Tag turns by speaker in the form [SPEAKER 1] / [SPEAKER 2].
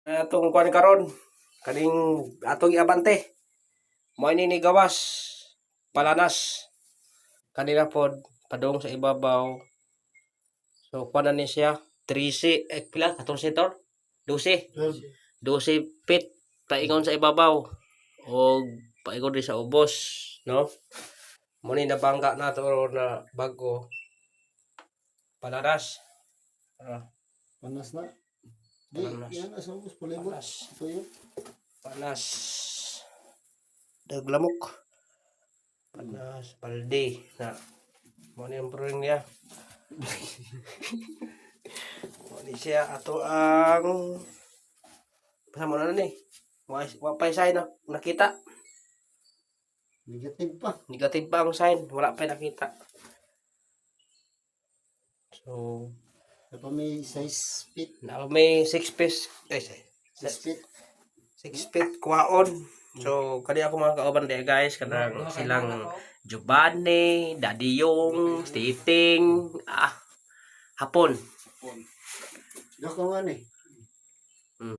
[SPEAKER 1] Atong kuan karon kaning atong iabante. Mao ini ni gawas palanas. Kanina pod padung sa ibabaw. So kuan na ni siya 13 pila 14 tor? 12. 12 feet paingon sa ibabaw o paingon din sa ubos, no? Muni nabangga na to na bago palanas.
[SPEAKER 2] Panas na. Di,
[SPEAKER 1] Panas.
[SPEAKER 2] yan asa ubos palibot.
[SPEAKER 1] Panas.
[SPEAKER 2] Tuyo.
[SPEAKER 1] Panas. Daglamok. Panas. Palde. Na. Muna yung brewing niya. Muna siya. Ato ang... Pasama na ni. Wapay sign na. Nakita.
[SPEAKER 2] Negative pa.
[SPEAKER 1] Negative pa ang sign. Wala pa nakita. So...
[SPEAKER 2] Dapat may 6 feet.
[SPEAKER 1] May 6 piece.
[SPEAKER 2] 6 feet.
[SPEAKER 1] 6 feet kwaon. So, kani ako mga kauban dia guys, kanang silang Giovanni, Daddy Yung, Stiting, hapon.
[SPEAKER 2] Dako nga ni.